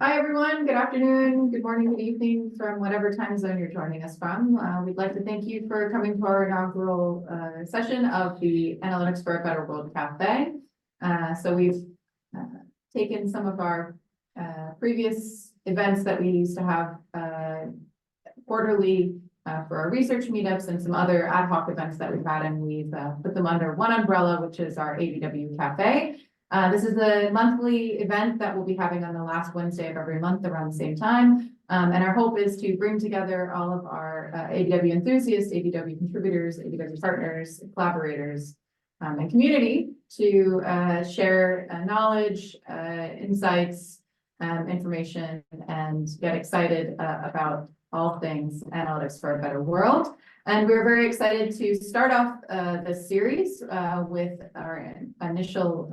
Hi, everyone. Good afternoon, good morning, good evening from whatever time zone you're joining us from. We'd like to thank you for coming to our inaugural session of the Analytics for a Better World Cafe. So we've taken some of our previous events that we used to have quarterly for our research meetups and some other ad hoc events that we've had, and we've put them under one umbrella, which is our ABW Cafe. This is the monthly event that we'll be having on the last Wednesday of every month around the same time. And our hope is to bring together all of our ABW enthusiasts, ABW contributors, ABW partners, collaborators, and community to share knowledge, insights, information, and get excited about all things analytics for a better world. And we're very excited to start off this series with our initial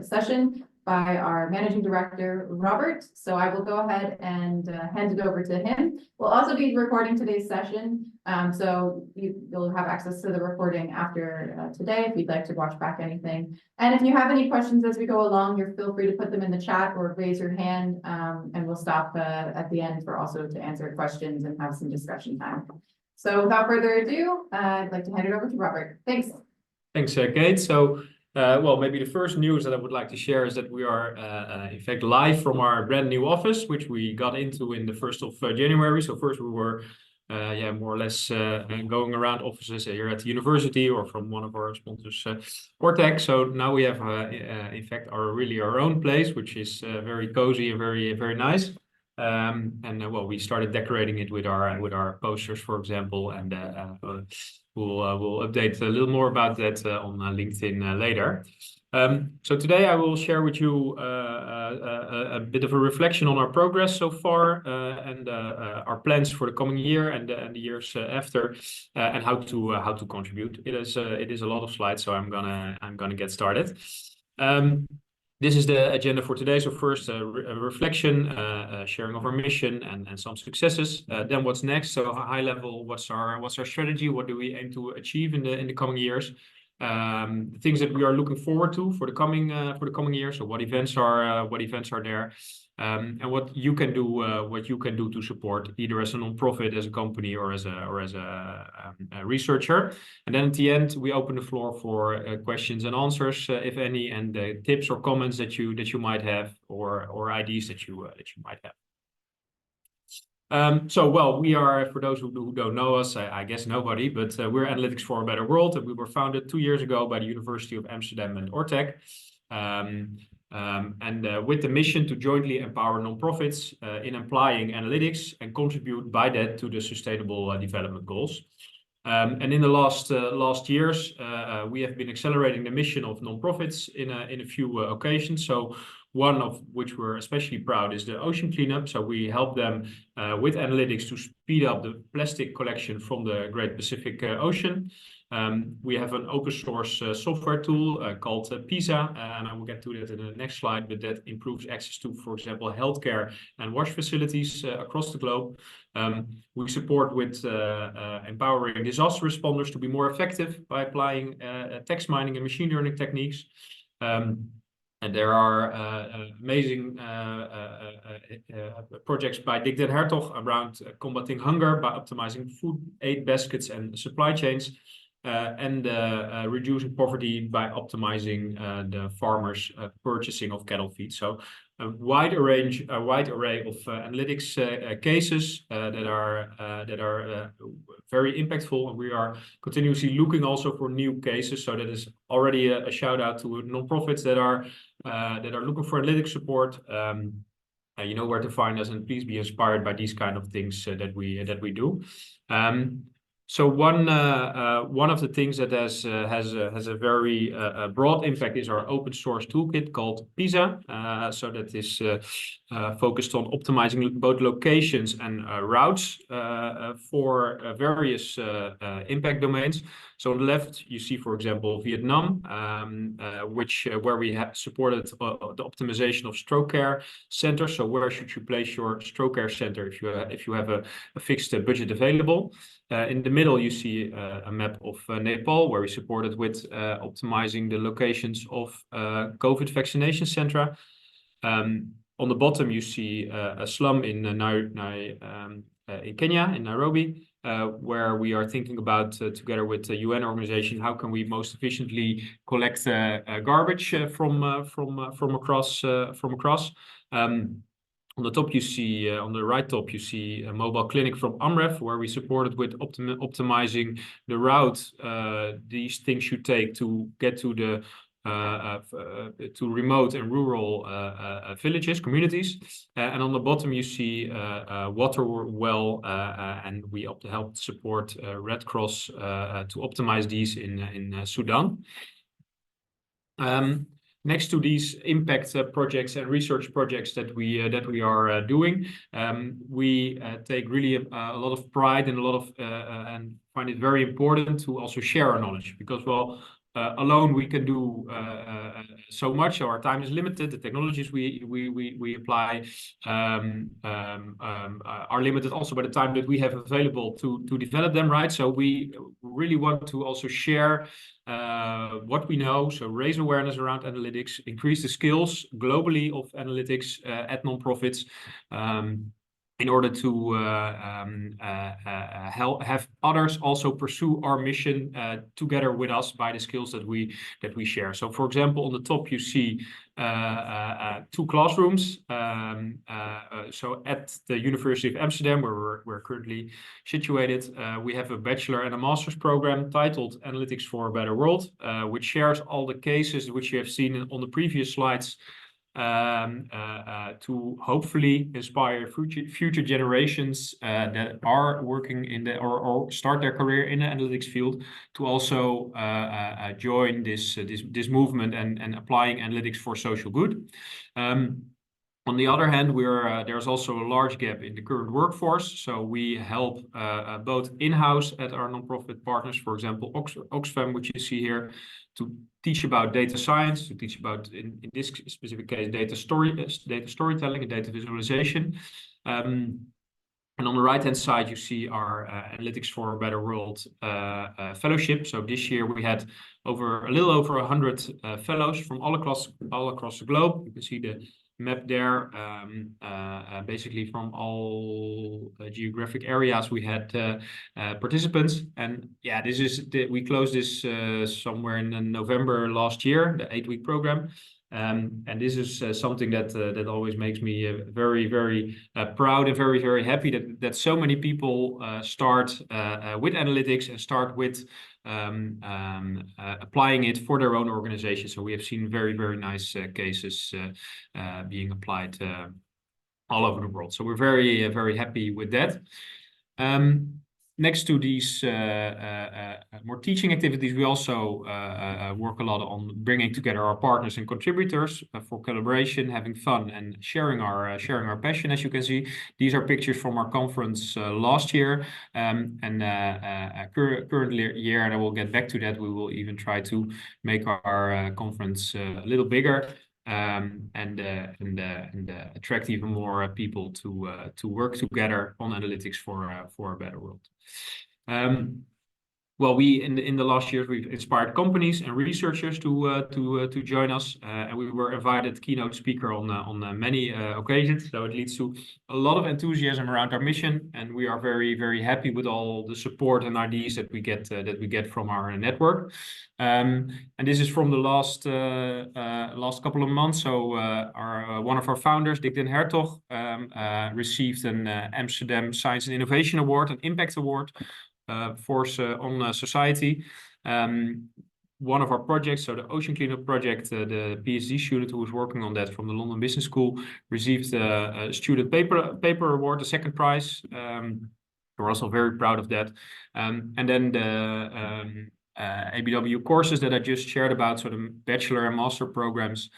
session by our Managing Director, Robert. So I will go ahead and hand it over to him. We'll also be recording today's session. So you'll have access to the recording after today if you'd like to watch back anything. And if you have any questions as we go along, you're feel free to put them in the chat or raise your hand, and we'll stop at the end for also to answer questions and have some discussion time. So without further ado, I'd like to hand it over to Robert. Thanks. Thanks, Kate. So, well, maybe the first news that I would like to share is that we are, in fact, live from our brand new office, which we got into in the 1st of January. So first we were, more or less going around offices here at the university or from one of our sponsors, Ortec. So now we have, in fact, our own place, which is very cozy and very nice. Well, we started decorating it with our posters, for example, and we'll update a little more about that on LinkedIn later. So today I will share with you a bit of a reflection on our progress so far, and our plans for the coming year and the years after, and how to contribute. It is a lot of slides, so I'm gonna get started. This is the agenda for today. So first, a reflection, sharing of our mission and some successes. Then what's next? So high level, what's our strategy? What do we aim to achieve in the coming years? Things that we are looking forward to for the coming year. So what events are there? And what you can do to support either as a non-profit, as a company, or as a researcher. And then at the end, we open the floor for questions and answers, if any, and tips or comments that you might have, or ideas that you might have. So, well, we are, for those who don't know us, I guess nobody, but we're Analytics for a Better World, and we were founded 2 years ago by the University of Amsterdam and Ortec. With the mission to jointly empower nonprofits in applying analytics and contribute by that to the Sustainable Development Goals. And in the last years, we have been accelerating the mission of nonprofits in a few occasions. So one of which we're especially proud is the ocean cleanup. So we help them with analytics to speed up the plastic collection from the Great Pacific Ocean. We have an open source software tool called PISA, and I will get to that in the next slide, but that improves access to, for example, healthcare and wash facilities across the globe. We support with empowering disaster responders to be more effective by applying text mining and machine learning techniques. And there are amazing projects by Dick Den Hertog around combating hunger by optimizing food aid baskets and supply chains, and reducing poverty by optimizing the farmers' purchasing of cattle feed. So a wide array of analytics cases that are very impactful, and we are continuously looking also for new cases. So that is already a shout out to nonprofits that are looking for analytics support. You know where to find us, and please be inspired by these kind of things that we do. So one of the things that has a very broad impact is our open source toolkit called PISA. So that is focused on optimizing both locations and routes for various impact domains. So on the left, you see, for example, Vietnam, where we have supported the optimization of stroke care centers. So where should you place your stroke care center if you have a fixed budget available? In the middle, you see a map of Nepal, where we supported with optimizing the locations of COVID vaccination centra. On the bottom, you see a slum in Kenya, in Nairobi, where we are thinking about, together with the UN organization, how can we most efficiently collect garbage from across. On the top, you see, on the right top, you see a mobile clinic from AMREF, where we supported with optimizing the route these things should take to get to the to remote and rural villages, communities. And on the bottom, you see a water well, and we helped support Red Cross to optimize these in Sudan. Next to these impact projects and research projects that we are doing, we take really a lot of pride and a lot of and find it very important to also share our knowledge, because, well, alone we can do so much. So our time is limited. The technologies we apply are limited also by the time that we have available to develop them, right? So we really want to also share what we know, so raise awareness around analytics, increase the skills globally of analytics at nonprofits, in order to have others also pursue our mission together with us by the skills that we share. So, for example, on the top you see 2 classrooms. So at the University of Amsterdam, where we're currently situated, we have a bachelor and a master's program titled Analytics for a Better World, which shares all the cases which you have seen on the previous slides, to hopefully inspire future generations that are working in the or start their career in the analytics field to also join this movement and applying analytics for social good. On the other hand, there's also a large gap in the current workforce. So we help both in-house at our nonprofit partners, for example, Oxfam, which you see here, to teach about data science, to teach about, in this specific case, data storytelling and data visualization. And on the right-hand side, you see our Analytics for a Better World fellowship. So this year we had a little over 100 fellows from all across the globe. You can see the map there. Basically from all geographic areas we had participants, and yeah, we closed this somewhere in November last year, the 8-week program. And this is something that always makes me very, very proud and very, very happy that so many people start with analytics and start with applying it for their own organization. So we have seen very, very nice cases being applied all over the world. So we're very, very happy with that. Next to these more teaching activities, we also work a lot on bringing together our partners and contributors for collaboration, having fun, and sharing our passion. As you can see, these are pictures from our conference last year, and current year, and I will get back to that. We will even try to make our conference a little bigger. And attract even more people to work together on analytics for a better world. Well, in the last years we've inspired companies and researchers to join us, and we were invited keynote speaker on many occasions. So it leads to a lot of enthusiasm around our mission, and we are very, very happy with all the support and ideas that we get from our network. And this is from the last couple of months. So one of our founders, Dick den Hertog, received an Amsterdam Science and Innovation Award, an Impact Award, Force on Society. One of our projects, so the Ocean Cleanup project, the PhD student who was working on that from the London Business School received a student paper award, the second prize. We're also very proud of that. And then the ABW courses that I just shared about, so the bachelor and master programs,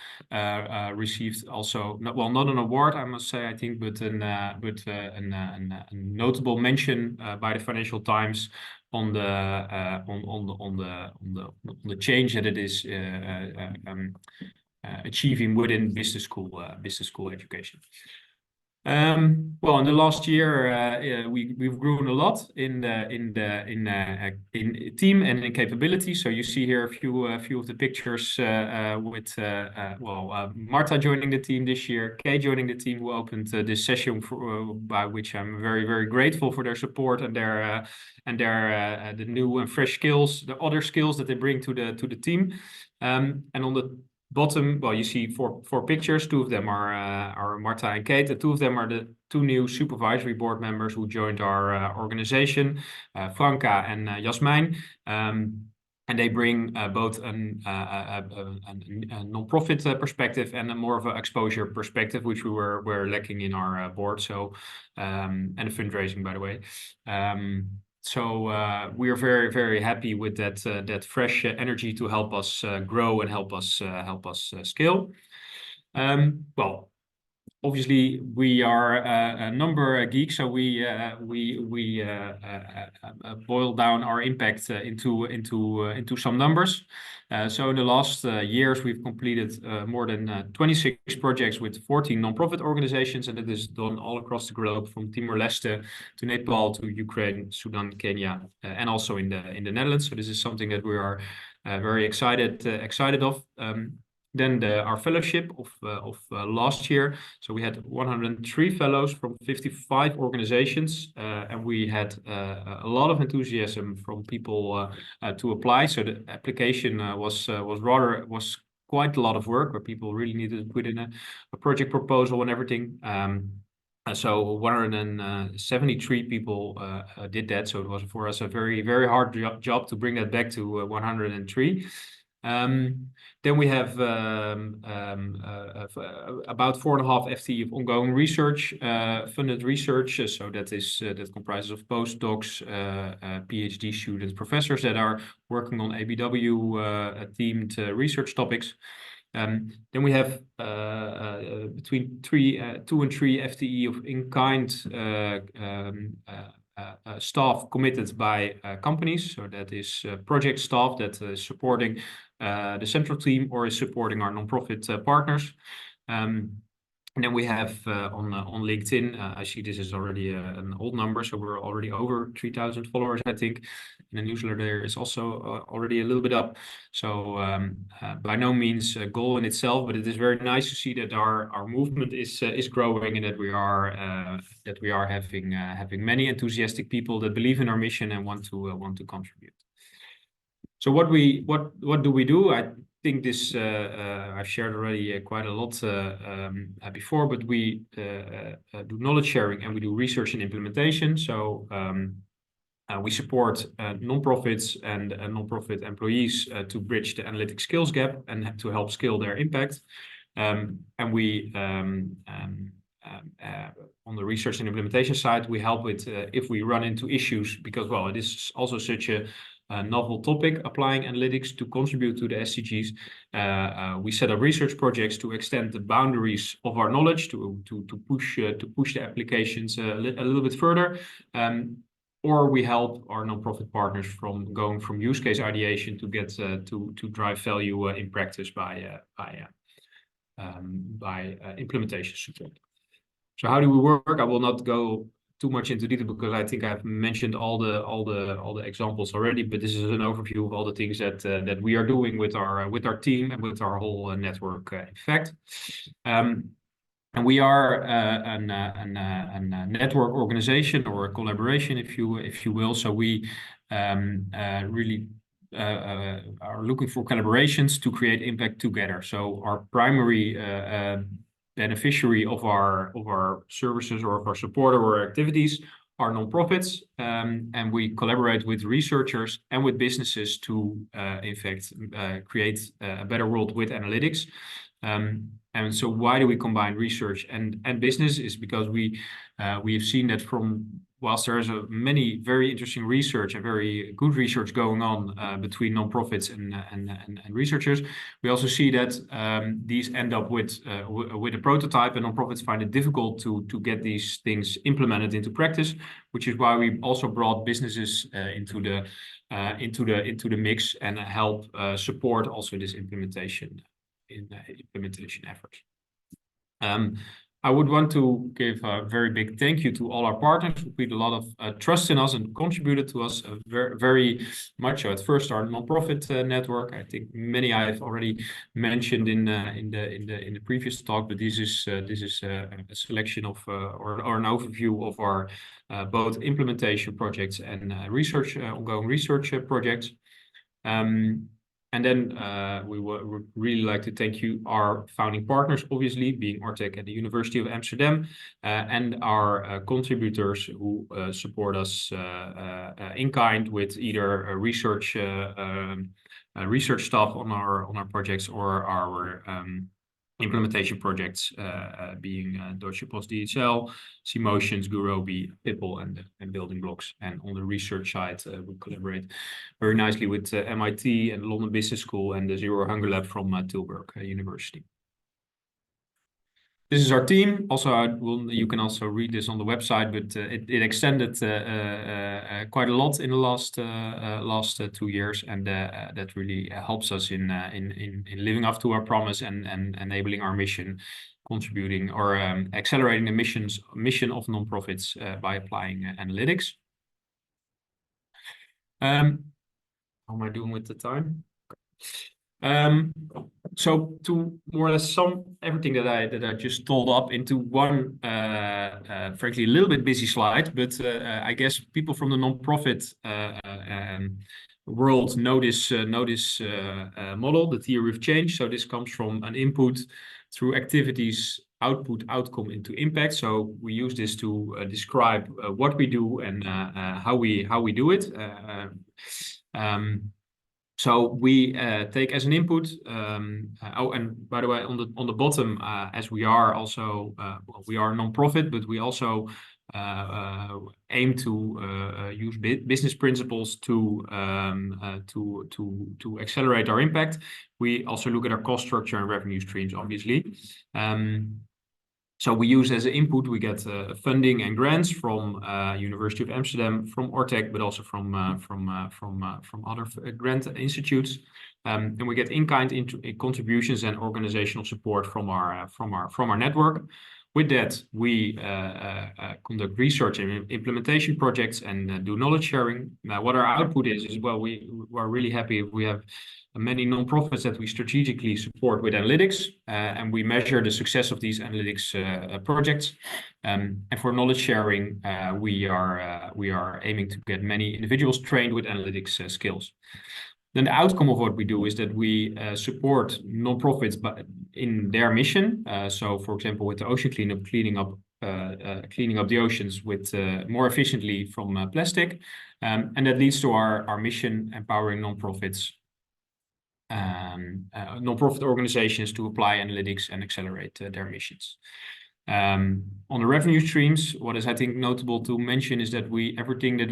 received also not an award, I must say, I think, but a notable mention by the Financial Times on the change that it is achieving within business school education. Well, in the last year, we've grown a lot in team and in capability. So you see here a few of the pictures with Marta joining the team this year, Kay joining the team, who opened this session by which I'm very grateful for their support and their the new and fresh skills, the other skills that they bring to the team. And on the bottom, well, you see four pictures. Two of them are Marta and Kate, and two of them are the two new supervisory board members who joined our organization, Franca and Jasmijn. And they bring both a non-profit perspective and a more of an exposure perspective, which we're lacking in our board. So and a fundraising, by the way. So we are very happy with that fresh energy to help us grow and help us scale. Well, obviously we are a number geeks, so we boil down our impact into some numbers. So in the last years, we've completed more than 26 projects with 14 nonprofit organizations, and it is done all across the globe, from Timor-Leste to Nepal to Ukraine, Sudan, Kenya, and also in the Netherlands. So this is something that we are very excited of. Then our fellowship of last year. So we had 103 fellows from 55 organizations, and we had a lot of enthusiasm from people to apply. So the application was quite a lot of work, where people really needed to put in a project proposal and everything. So 173 people did that. So it was for us a very hard job to bring that back to 103. Then we have about 4.5 FTE of ongoing research, funded research. So that comprises of postdocs, PhD students, professors that are working on ABW themed research topics. Then we have between 2 and 3 FTE of in-kind staff committed by companies. So that is project staff that is supporting the central team or is supporting our nonprofit partners. And then we have on LinkedIn, I see this is already an old number, so we're already over 3,000 followers, I think. And the newsletter there is also already a little bit up. So by no means a goal in itself, but it is very nice to see that our movement is growing, and that we are having many enthusiastic people that believe in our mission and want to contribute. So what do we do? I think this I've shared already quite a lot before, but we do knowledge sharing and we do research and implementation. So we support nonprofits and nonprofit employees to bridge the analytic skills gap and to help scale their impact. And we on the research and implementation side, we help with if we run into issues, because well, it is also such a novel topic, applying analytics to contribute to the SDGs. We set up research projects to extend the boundaries of our knowledge to push the applications a little bit further. Or we help our nonprofit partners from going from use case ideation to get to drive value in practice by implementation support. So how do we work? I will not go too much into detail because I think I've mentioned all the examples already. But this is an overview of all the things that we are doing with our team and with our whole network. In fact, and we are a network organization or a collaboration, if you will. So we really are looking for collaborations to create impact together. So our primary beneficiary of our services or of our support or our activities are nonprofits, and we collaborate with researchers and with businesses to in fact create a better world with analytics. And so why do we combine research and business? Is because we have seen that whilst there is many very interesting research and very good research going on between nonprofits and researchers, we also see that these end up with a prototype, and nonprofits find it difficult to get these things implemented into practice, which is why we also brought businesses into the mix and help support also this implementation efforts. I would want to give a very big thank you to all our partners who put a lot of trust in us and contributed to us very, very much. So at first, our nonprofit network. I think many I've already mentioned in the previous talk, but this is a selection of or an overview of our both implementation projects and ongoing research projects. And then we would really like to thank you, our founding partners, obviously, being Ortec and the University of Amsterdam, and our contributors who support us in kind with either research staff on our projects or our implementation projects, being Deutsche Post DHL, C-Motions, Gurobi, Pipple, and Building Blocks. And on the research side, we collaborate very nicely with MIT and London Business School and the Zero Hunger Lab from Tilburg University. This is our team. Also, you can also read this on the website, but it extended quite a lot in the last 2 years, and that really helps us in living up to our promise and enabling our mission, contributing or accelerating the mission of nonprofits by applying analytics. How am I doing with the time? So to more or less sum everything that I just told up into one, frankly, a little bit busy slide, but I guess people from the nonprofit world know this model, the theory of change. So this comes from an input through activities, output, outcome into impact. So we use this to describe what we do and how we do it. So we take as an input. Oh, and by the way, on the bottom, as we are also we are a non-profit, but we also aim to use business principles to accelerate our impact. We also look at our cost structure and revenue streams, obviously. So we use as an input, we get funding and grants from University of Amsterdam, from Ortec, but also from other grant institutes. And we get in-kind contributions and organizational support from our network. With that, we conduct research and implementation projects and do knowledge sharing. Now, what our output is well, we are really happy. We have many nonprofits that we strategically support with analytics, and we measure the success of these analytics projects. And for knowledge sharing, we are aiming to get many individuals trained with analytics skills. Then the outcome of what we do is that we support nonprofits in their mission. So, for example, with the ocean cleanup, cleaning up the oceans with more efficiently from plastic, and that leads to our mission, empowering nonprofit organizations to apply analytics and accelerate their missions. On the revenue streams, what is I think notable to mention is that everything that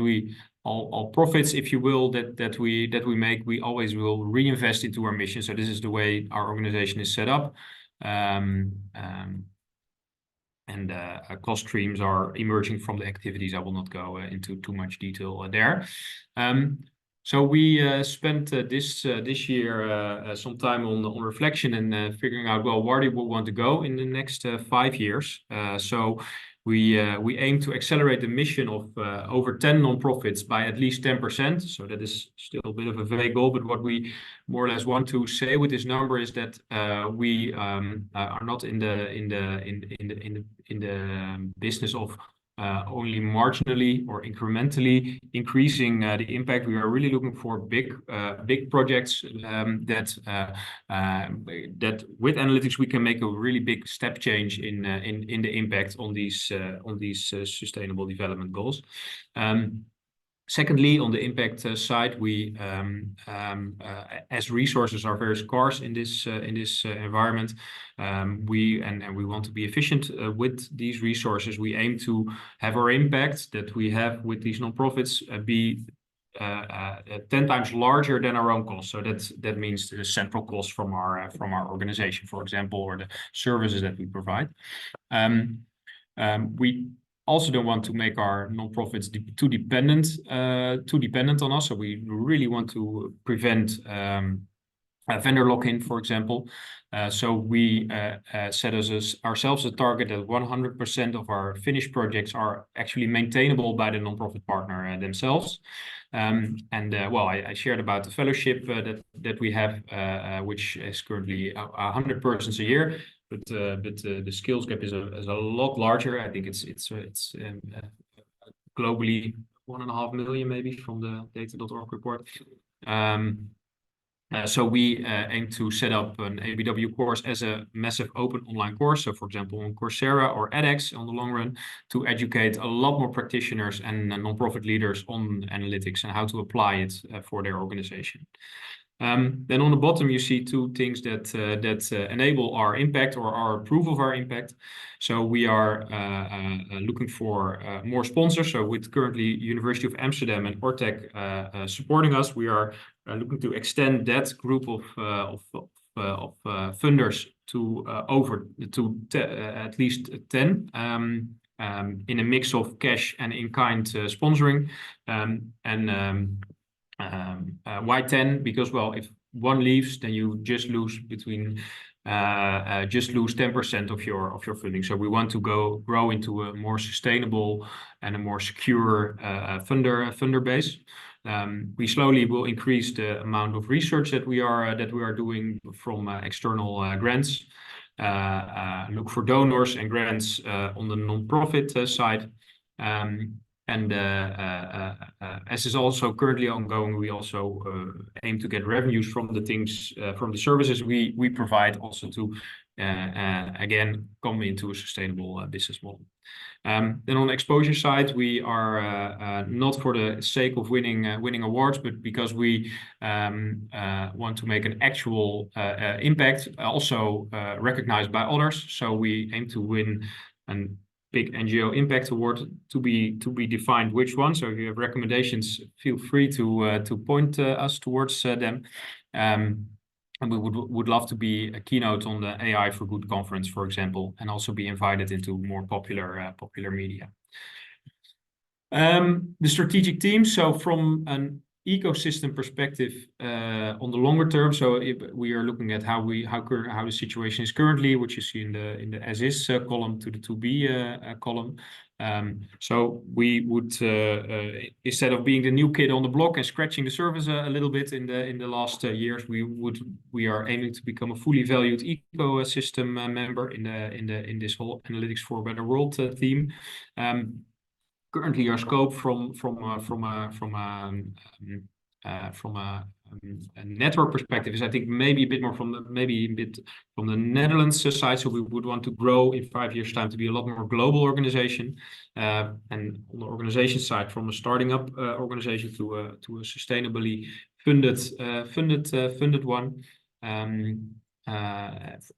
all profits, if you will, that we make, we always will reinvest into our mission. So this is the way our organization is set up. Cost streams are emerging from the activities. I will not go into too much detail there. So we spent this year some time on reflection and figuring out, well, where do we want to go in the next 5 years? So we aim to accelerate the mission of over 10 nonprofits by at least 10%. So that is still a bit of a vague goal, but what we more or less want to say with this number is that we are not in the business of only marginally or incrementally increasing the impact. We are really looking for big projects that with analytics we can make a really big step change in the impact on these sustainable development goals. Secondly, on the impact side, we, as resources are very scarce in this environment, we want to be efficient with these resources. We aim to have our impact that we have with these nonprofits be 10 times larger than our own costs. So that means the central costs from our organization, for example, or the services that we provide. We also don't want to make our nonprofits too dependent on us. So we really want to prevent vendor lock-in, for example. So we set ourselves a target that 100% of our finished projects are actually maintainable by the nonprofit partner themselves. Well, I shared about the fellowship that we have, which is currently 100 persons a year, but the skills gap is a lot larger. I think it's globally 1.5 million maybe from the data.org report. So we aim to set up an ABW course as a massive open online course. So for example, on Coursera or edX on the long run, to educate a lot more practitioners and nonprofit leaders on analytics and how to apply it for their organization. Then on the bottom, you see two things that enable our impact or our proof of our impact. So we are looking for more sponsors. So with currently University of Amsterdam and Ortec supporting us, we are looking to extend that group of funders to at least 10 in a mix of cash and in-kind sponsoring. Why 10? Because, well, if one leaves, then you just lose 10% of your funding. So we want to grow into a more sustainable and a more secure funder base. We slowly will increase the amount of research that we are doing from external grants. Look for donors and grants on the nonprofit side. As is also currently ongoing, we also aim to get revenues from the services we provide, also to again come into a sustainable business model. Then on the exposure side, we are not for the sake of winning awards, but because we want to make an actual impact, also recognized by others. So we aim to win an big NGO Impact Award, to be defined which one. So if you have recommendations, feel free to point us towards them. And we would love to be a keynote on the AI for Good conference, for example, and also be invited into more popular media. The strategic team. So from an ecosystem perspective, on the longer term, so if we are looking at how the situation is currently, which you see in the as is column to the to be column. So we would instead of being the new kid on the block and scratching the surface a little bit in the last years, we are aiming to become a fully valued ecosystem member in this whole Analytics for a Better World theme. Currently, our scope from a network perspective is, I think, maybe a bit more from the Netherlands side. So we would want to grow in 5 years' time to be a lot more global organization. And on the organization side, from a starting up organization to a sustainably funded one.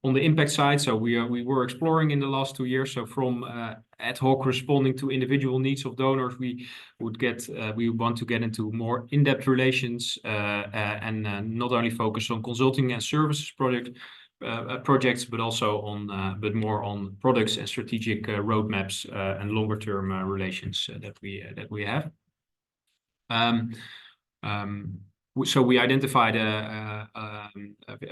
On the impact side, so we were exploring in the last 2 years. So from ad hoc responding to individual needs of donors, we want to get into more in-depth relations and not only focus on consulting and services projects, but also more on products and strategic roadmaps and longer term relations that we have. So we identified a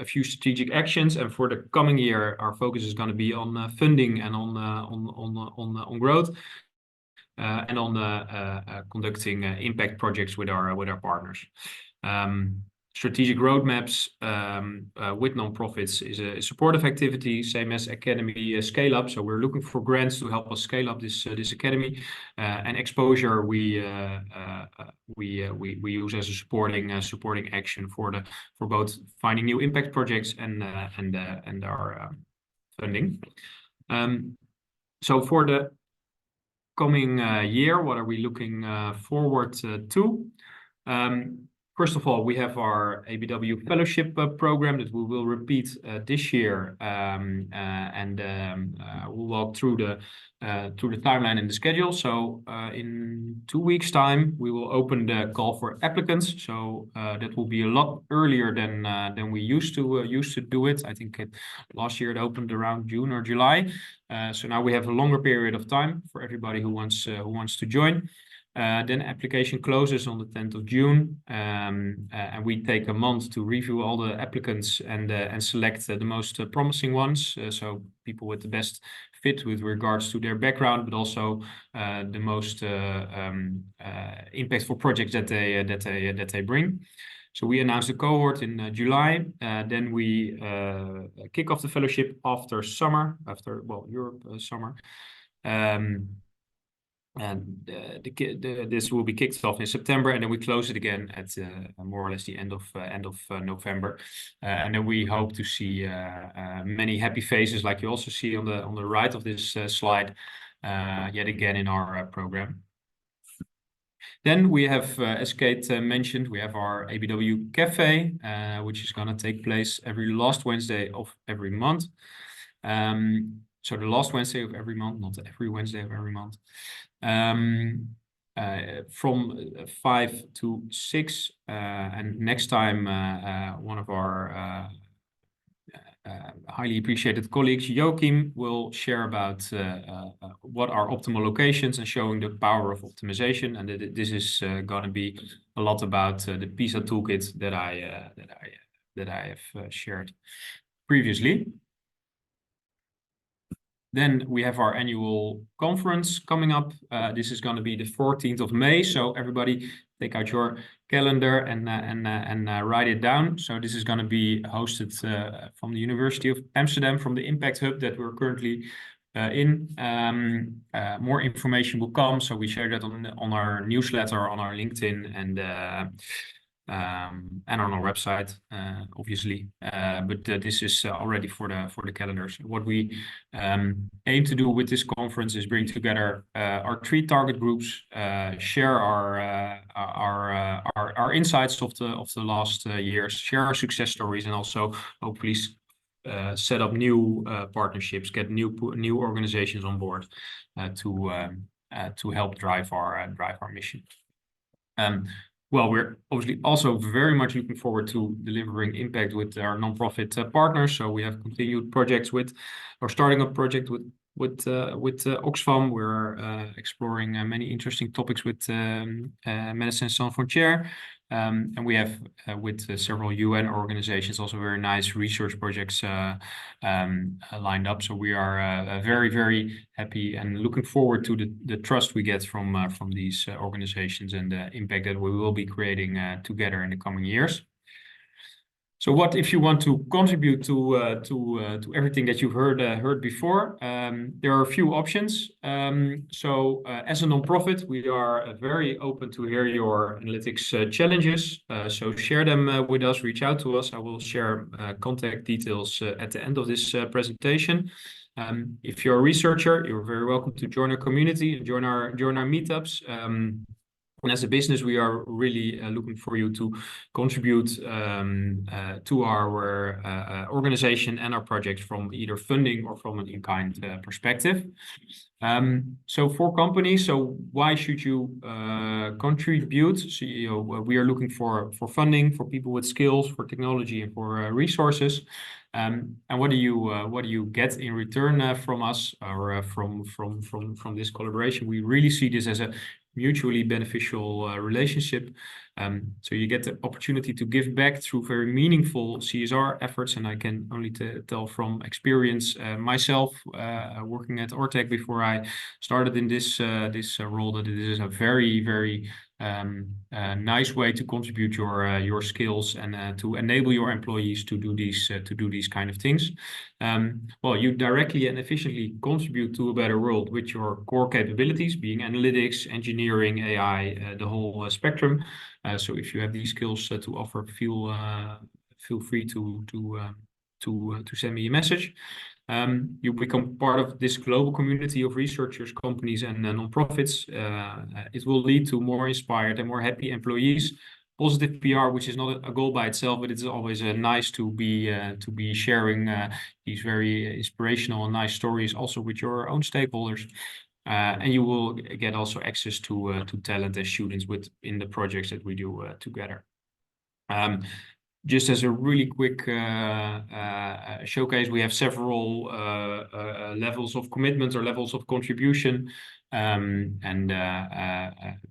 few strategic actions, and for the coming year, our focus is going to be on funding and on growth, and on conducting impact projects with our partners. Strategic roadmaps with nonprofits is a supportive activity, same as Academy Scale Up. So we're looking for grants to help us scale up this academy, and exposure we use as a supporting action for both finding new impact projects and our funding. So for the coming year, what are we looking forward to? First of all, we have our ABW fellowship program that we will repeat this year, and we'll walk through the timeline and the schedule. So in 2 weeks' time, we will open the call for applicants. So that will be a lot earlier than we used to do it. I think last year it opened around June or July. So now we have a longer period of time for everybody who wants to join. Then application closes on the 10th of June, and we take a month to review all the applicants and select the most promising ones. So people with the best fit with regards to their background, but also the most impactful projects that they bring. So we announced the cohort in July. Then we kick off the fellowship after summer, Europe summer. And this will be kicked off in September, and then we close it again at more or less the end of November. And then we hope to see many happy faces, like you also see on the right of this slide, yet again in our program. Then we have, as Kate mentioned, we have our ABW Cafe, which is going to take place every last Wednesday of every month. So the last Wednesday of every month, not every Wednesday of every month. From 5 to 6, and next time one of our highly appreciated colleagues, Joachim, will share about what are optimal locations and showing the power of optimization. And this is going to be a lot about the PISA toolkit that I have shared previously. Then we have our annual conference coming up. This is going to be the 14th of May. So everybody take out your calendar and write it down. So this is going to be hosted from the University of Amsterdam, from the Impact Hub that we're currently in. More information will come. So we share that on our newsletter, on our LinkedIn, and on our website, obviously. But this is already for the calendars. What we aim to do with this conference is bring together our 3 target groups, share our insights of the last years, share our success stories, and also hopefully set up new partnerships, get new organizations on board to help drive our mission. Well, we're obviously also very much looking forward to delivering impact with our nonprofit partners. So we have continued projects starting a project with Oxfam. We're exploring many interesting topics with Médecins Sans Frontières. And we have with several UN organizations also very nice research projects lined up. So we are very, very happy and looking forward to the trust we get from these organizations and the impact that we will be creating together in the coming years. So what if you want to contribute to everything that you've heard before? There are a few options. So as a nonprofit, we are very open to hear your analytics challenges. So share them with us, reach out to us. I will share contact details at the end of this presentation. If you're a researcher, you're very welcome to join our community and join our meetups. And as a business, we are really looking for you to contribute to our organization and our projects from either funding or from an in-kind perspective. So for companies, so why should you contribute? So, we are looking for funding, for people with skills, for technology, and for resources. And what do you get in return from us or from this collaboration? We really see this as a mutually beneficial relationship. So you get the opportunity to give back through very meaningful CSR efforts. And I can only tell from experience myself working at Ortec before I started in this role, that it is a very, very nice way to contribute your skills and to enable your employees to do these kind of things. Well, you directly and efficiently contribute to a better world with your core capabilities, being analytics, engineering, AI, the whole spectrum. So if you have these skills to offer, feel free to send me a message. You become part of this global community of researchers, companies, and nonprofits. It will lead to more inspired and more happy employees. Positive PR, which is not a goal by itself, but it's always nice to be sharing these very inspirational and nice stories also with your own stakeholders. And you will get also access to talent and students within the projects that we do together. just as a really quick showcase, we have several levels of commitment or levels of contribution. And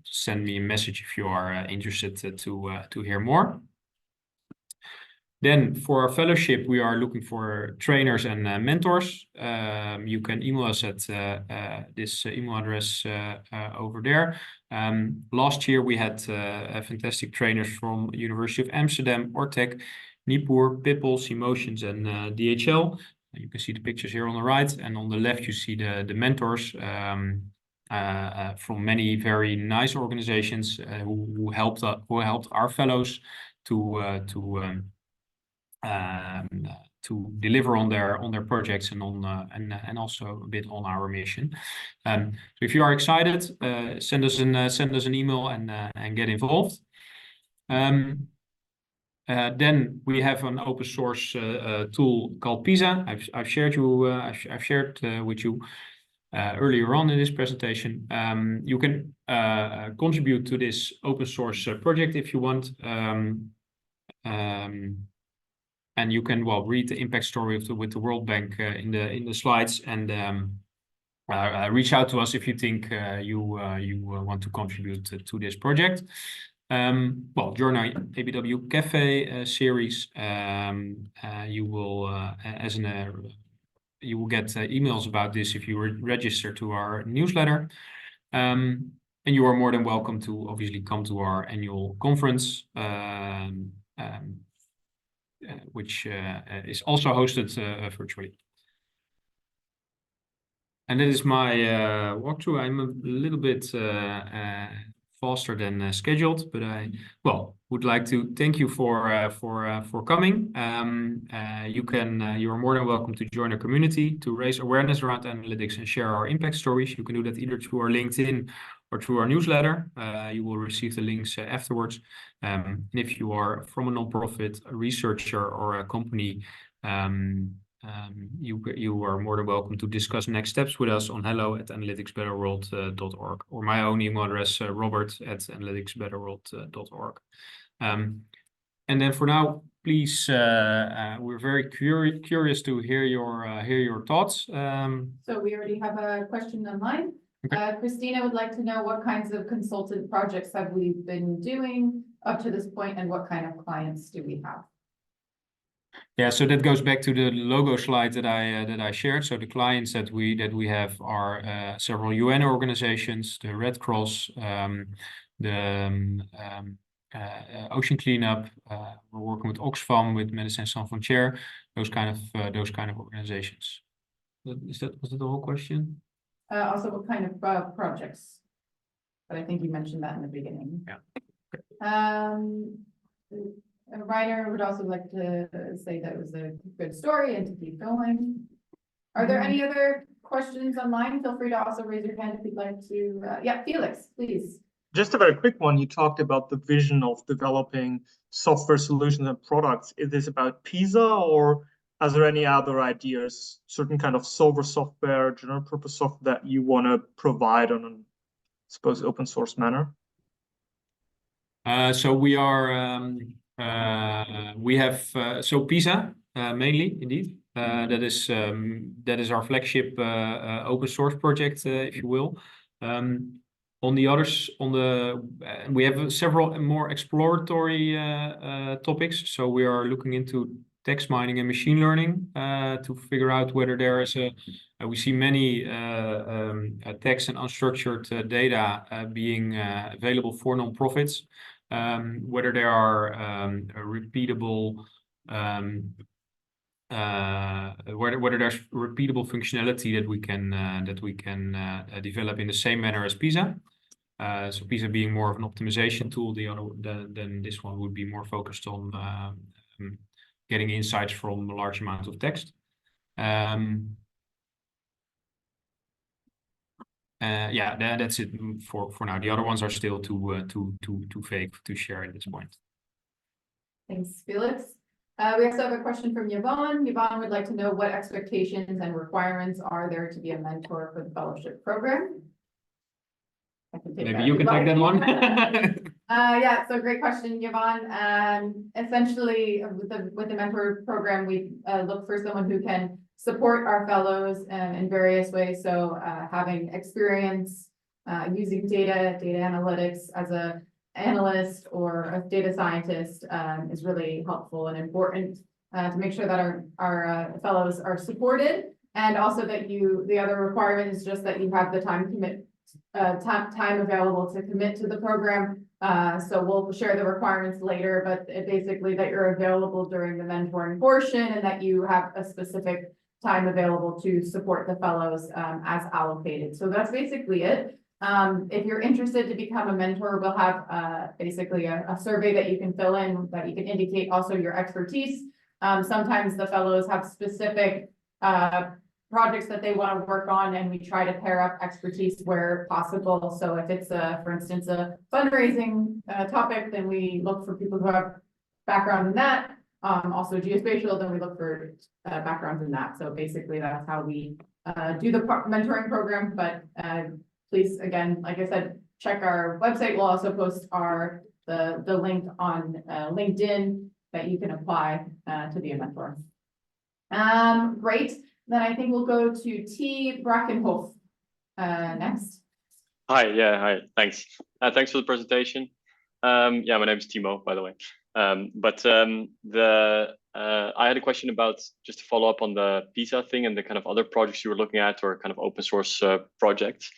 send me a message if you are interested to hear more. Then for our fellowship, we are looking for trainers and mentors. You can email us at this email address over there. Last year we had fantastic trainers from University of Amsterdam, Ortec, Nippur, Pippels, Emotions, and DHL. You can see the pictures here on the right, and on the left you see the mentors from many very nice organizations who helped our fellows to deliver on their projects and and also a bit on our mission. So if you are excited, send us an email and get involved. Then we have an open source tool called PISA. I've shared with you earlier on in this presentation. You can contribute to this open source project if you want. And you can read the impact story with the World Bank in the slides, and reach out to us if you think you want to contribute to this project. Join our ABW Cafe series. You will get emails about this if you register to our newsletter. And you are more than welcome to obviously come to our annual conference. Which is also hosted virtually. And that is my walkthrough. I'm a little bit faster than scheduled, but I would like to thank you for coming. You are more than welcome to join our community to raise awareness around analytics and share our impact stories. You can do that either through our LinkedIn or through our newsletter. You will receive the links afterwards. And if you are from a nonprofit, a researcher, or a company, you are more than welcome to discuss next steps with us on hello@analyticsbetterworld.org, or my own email address, robert@analyticsbetterworld.org. And then for now, please, we're very curious to hear your thoughts. So we already have a question online. Okay. Christina would like to know what kinds of consultant projects have we been doing up to this point, and what kind of clients do we have? Yeah, so that goes back to the logo slide that I shared. So the clients that we have are several UN organizations, the Red Cross, the Ocean Cleanup. We're working with Oxfam, with Médecins Sans Frontières, those kind of organizations. Was that the whole question? Also, what kind of projects? But I think you mentioned that in the beginning. Yeah. Okay. Ryder would also like to say that it was a good story and to keep going. Are there any other questions online? Feel free to also raise your hand if you'd like to. Yeah, Felix, please. Just a very quick one. You talked about the vision of developing software solutions and products. Is this about PISA, or are there any other ideas, certain kind of solver software, general purpose software that you want to provide on an, I suppose, open source manner? So we are, we have, so PISA mainly, indeed. That is our flagship open source project, if you will. On the others, we have several more exploratory topics. So we are looking into text mining and machine learning to figure out whether there is we see many text and unstructured data being available for nonprofits, whether there are repeatable whether there's repeatable functionality that we can develop in the same manner as PISA. So PISA being more of an optimization tool, then this one would be more focused on getting insights from a large amount of text. Yeah, that's it for now. The other ones are still too vague to share at this point. Thanks, Felix. We also have a question from Yvonne. Yvonne would like to know what expectations and requirements are there to be a mentor for the fellowship program? I can take Maybe that you if can you'd take that like. one. Yeah, so great question, Yvonne. Essentially, with the mentor program, we look for someone who can support our fellows in various ways. So having experience using data analytics as a analyst or a data scientist is really helpful and important to make sure that our fellows are supported. And also that the other requirement is just that you have the time available to commit to the program. So we'll share the requirements later, but basically that you're available during the mentoring portion and that you have a specific time available to support the fellows as allocated. So that's basically it. If you're interested to become a mentor, we'll have basically a survey that you can fill in that you can indicate also your expertise. Sometimes the fellows have specific projects that they want to work on, and we try to pair up expertise where possible. So if it's for instance, a fundraising topic, then we look for people who have background in that. Also geospatial, then we look for backgrounds in that. So basically that's how we do the mentoring program. But please, again, like I said, check our website. We'll also post the link on LinkedIn that you can apply to be a mentor. Great. Then I think we'll go to T. Brackenhoff next. Hi, thanks. Thanks for the presentation. Yeah, my name is Timo, by the way. I had a question about, just to follow up on the PISA thing and the kind of other projects you were looking at, or kind of open source projects.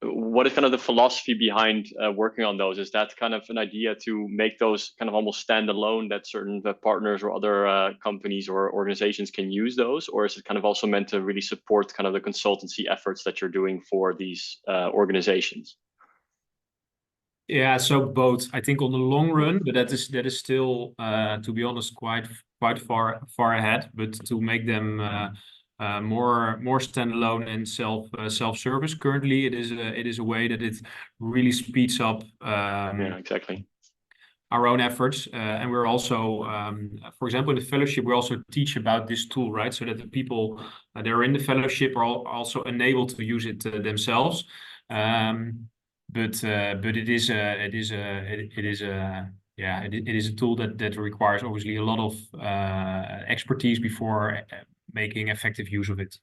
What is kind of the philosophy behind working on those? Is that kind of an idea to make those kind of almost standalone, that certain partners or other companies or organizations can use those? Or is it kind of also meant to really support kind of the consultancy efforts that you're doing for these organizations? Yeah, so both. I think on the long run, but that is still, to be honest, quite far ahead. But to make them more standalone and self-service. Currently, it is a way that it really speeds up. Yeah, exactly. Our own efforts, and we're also, for example, in the fellowship, we also teach about this tool, right? So that the people that are in the fellowship are also enabled to use it themselves. But it is a tool that requires obviously a lot of expertise before making effective use of it.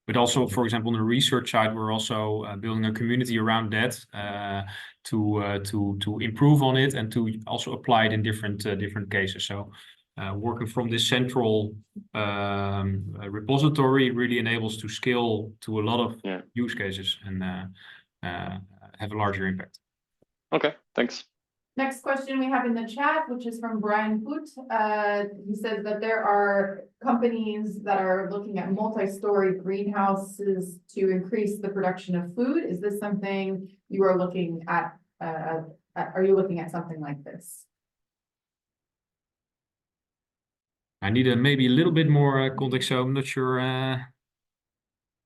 But also, for example, on the research side, we're also building a community around that to improve on it and to also apply it in different cases. So working from this central repository really enables to scale to a lot of use cases and have a larger impact. Okay, thanks. Next question we have in the chat, which is from Brian Hoot. He says that there are companies that are looking at multi-story greenhouses to increase the production of food. Is this something you are looking at? Are you looking at something like this? I need maybe a little bit more context, so I'm not sure,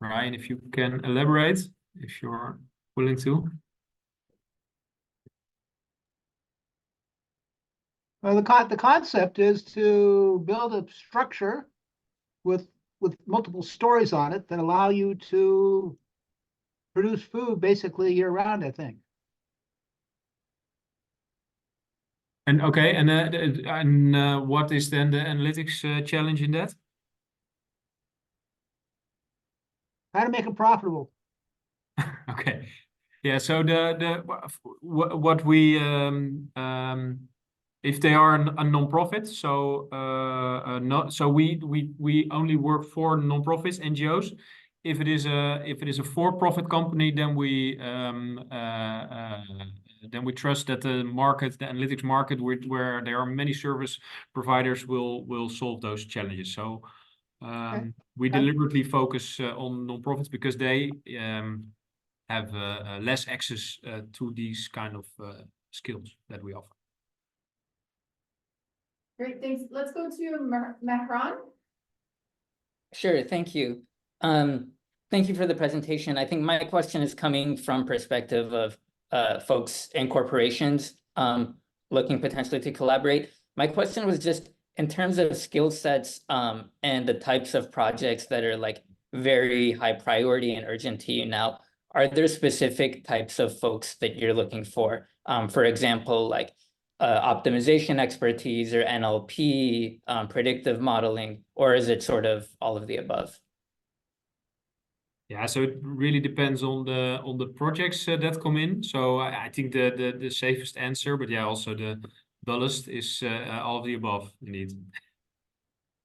Ryan, if you can elaborate, if you're willing to. Well, the concept is to build a structure with multiple stories on it that allow you to produce food basically year round, I think. And okay, and what is then the analytics challenge in that? How to make it profitable. Okay, yeah. So what we if they are a non-profit, so we only work for non-profits, NGOs. If it is a for-profit company, then we trust that the analytics market, where there are many service providers, will solve those challenges. So we deliberately focus on non-profits because they have less access to these kind of skills that we offer. Great, thanks. Let's go to Mehran. Sure, thank you. Thank you for the presentation. I think my question is coming from perspective of folks and corporations looking potentially to collaborate. My question was just in terms of skill sets and the types of projects that are like very high priority and urgent to you now. are there specific types of folks that you're looking for? For example, like optimization expertise or NLP, predictive modeling, or is it sort of all of the above? Yeah, so it really depends on the projects that come in. So I think the safest answer, but yeah, also the dullest is all of the above, indeed.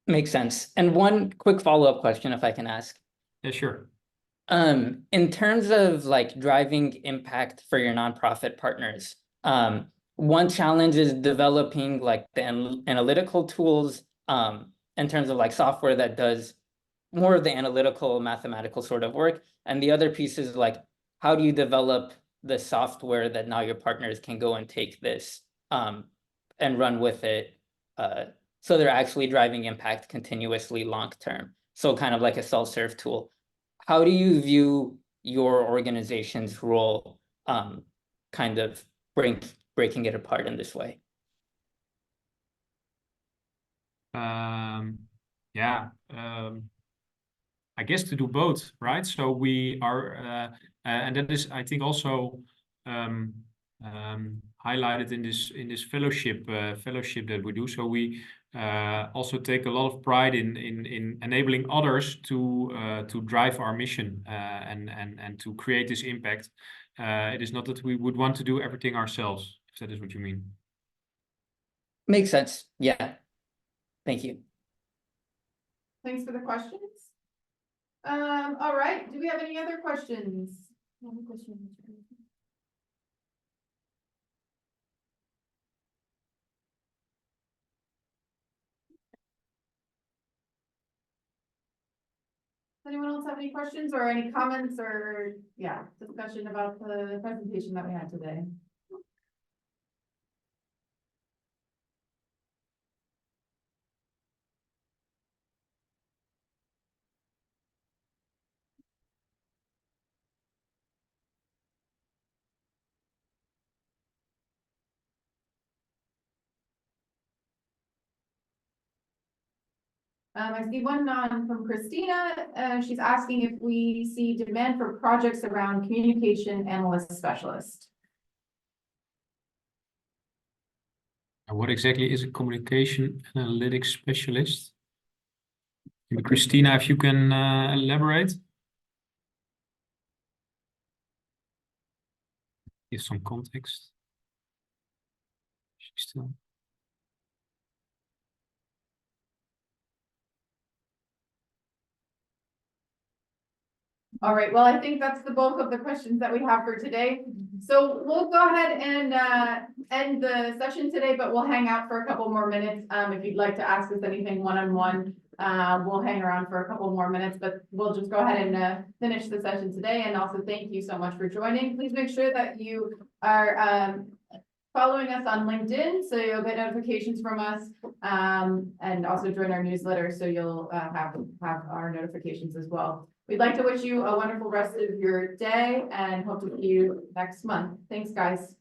Makes sense. And one quick follow-up question, if I can ask. Yeah, sure. In terms of like driving impact for your nonprofit partners, one challenge is developing like the analytical tools, in terms of like software that does more of the analytical mathematical sort of work. And the other piece is like, how do you develop the software that now your partners can go and take this and run with it, so they're actually driving impact continuously long term. So kind of like a self-serve tool. How do you view your organization's role, kind of breaking it apart in this way? Yeah, I guess to do both, right? So we are, and that is, I think, also highlighted in this fellowship that we do. So we also take a lot of pride in enabling others to drive our mission and to create this impact. It is not that we would want to do everything ourselves, if that is what you mean. Makes sense. Yeah. Thank you. Thanks for the questions. All right, do we have any other questions? Any questions? Anyone else have any questions or any comments or, yeah, discussion about the presentation that we had today? I see one from Christina. She's asking if we see demand for projects around communication analyst specialist. And what exactly is a communication analytics specialist? Maybe Christina, if you can elaborate. Give some context. She's still. All right, well, I think that's the bulk of the questions that we have for today. So we'll go ahead and end the session today, but we'll hang out for a couple more minutes. If you'd like to ask us anything one-on-one, we'll hang around for a couple more minutes, but we'll just go ahead and finish the session today. And also thank you so much for joining. Please make sure that you are following us on LinkedIn, so you'll get notifications from us, and also join our newsletter, so you'll have our notifications as well. We'd like to wish you a wonderful rest of your day and hope to see you next month. Thanks, guys.